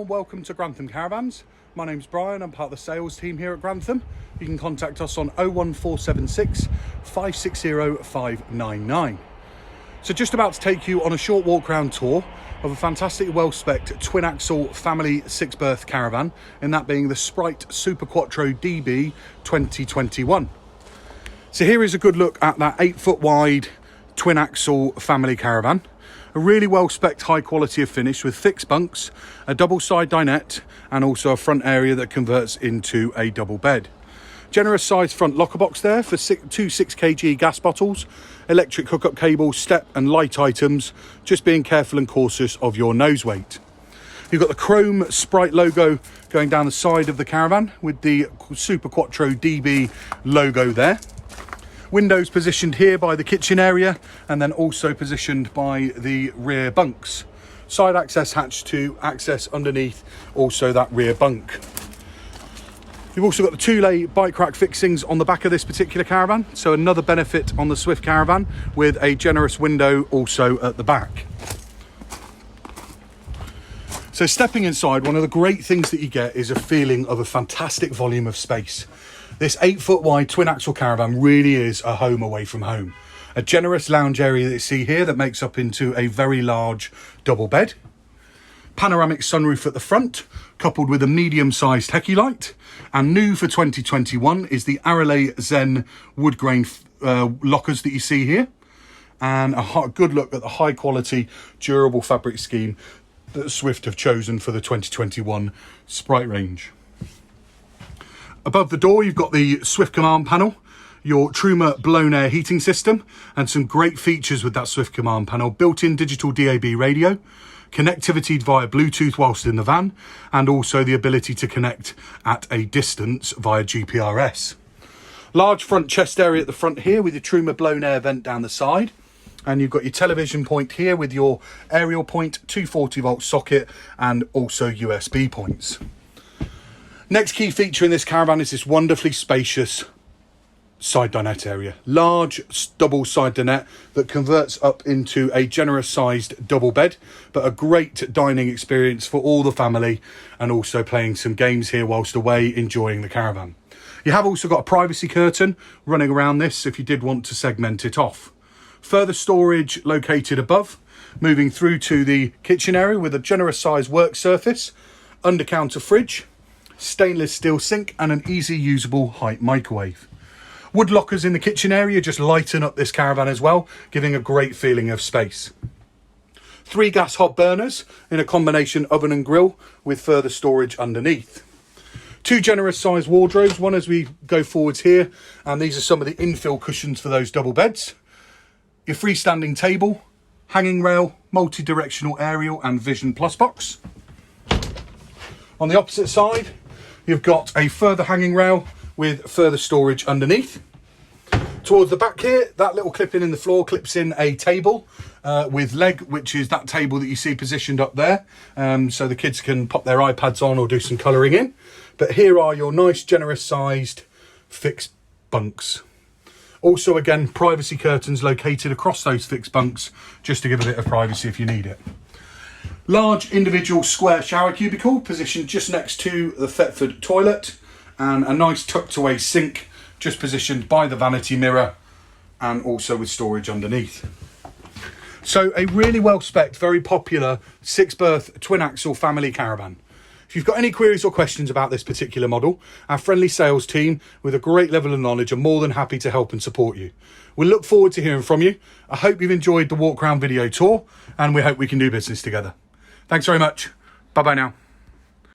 and welcome to Grantham Caravans. My name's Brian, I'm part of the sales team here at Grantham. You can contact us on 01476 560 599. So just about to take you on a short walk around tour of a fantastic well-spec'd twin axle family 6-berth caravan, and that being the Sprite Super Quattro DB 2021. So here is a good look at that 8-foot wide twin axle family caravan. A really well-spec'd high quality of finish with fixed bunks, a double side dinette and also a front area that converts into a double bed. Generous sized front locker box there for two 6kg gas bottles, electric hookup cables, step and light items, just being careful and cautious of your nose weight. You've got the chrome Sprite logo going down the side of the caravan with the Super Quattro DB logo there. Windows positioned here by the kitchen area and then also positioned by the rear bunks. Side access hatch to access underneath also that rear bunk. You've also got the 2-lay bike rack fixings on the back of this particular caravan, so another benefit on the Swift caravan with a generous window also at the back. So stepping inside, one of the great things that you get is a feeling of a fantastic volume of space. This 8-foot wide twin axle caravan really is a home away from home. A generous lounge area that you see here that makes up into a very large double bed. Panoramic sunroof at the front, coupled with a medium-sized hecky light. And new for 2021 is the Arale Zen wood grain lockers that you see here. And a good look at the high quality, durable fabric scheme that Swift have chosen for the 2021 Sprite range. Above the door, you've got the Swift command panel, your Truma blown air heating system, and some great features with that Swift command panel. Built-in digital DAB radio, connectivity via Bluetooth whilst in the van, and also the ability to connect at a distance via GPRS. Large front chest area at the front here with your Truma blown air vent down the side. And you've got your television point here with your aerial point, 240 volt socket, and also USB points. Next key feature in this caravan is this wonderfully spacious side dinette area. Large double side dinette that converts up into a generous sized double bed, but a great dining experience for all the family, and also playing some games here whilst away enjoying the caravan. You have also got a privacy curtain running around this if you did want to segment it off. Further storage located above, moving through to the kitchen area with a generous sized work surface, under counter fridge, stainless steel sink and an easy usable height microwave. Wood lockers in the kitchen area just lighten up this caravan as well, giving a great feeling of space. 3 gas hob burners in a combination oven and grill with further storage underneath. 2 generous sized wardrobes, one as we go forwards here, and these are some of the infill cushions for those double beds. Your freestanding table, hanging rail, multi-directional aerial and Vision Plus box. On the opposite side, you've got a further hanging rail with further storage underneath. Towards the back here, that little clip in the floor clips in a table with leg, which is that table that you see positioned up there. So the kids can pop their iPads on or do some colouring in. But here are your nice, generous sized fixed bunks. Also, again, privacy curtains located across those fixed bunks, just to give a bit of privacy if you need it. Large individual square shower cubicle positioned just next to the Thetford toilet, and a nice tucked away sink just positioned by the vanity mirror and also with storage underneath. So a really well-spec'd, very popular 6-berth twin axle family caravan. If you've got any queries or questions about this particular model, our friendly sales team with a great level of knowledge are more than happy to help and support you. We look forward to hearing from you. I hope you've enjoyed the walk around video tour, and we hope we can do business together. Thanks very much. Bye bye now.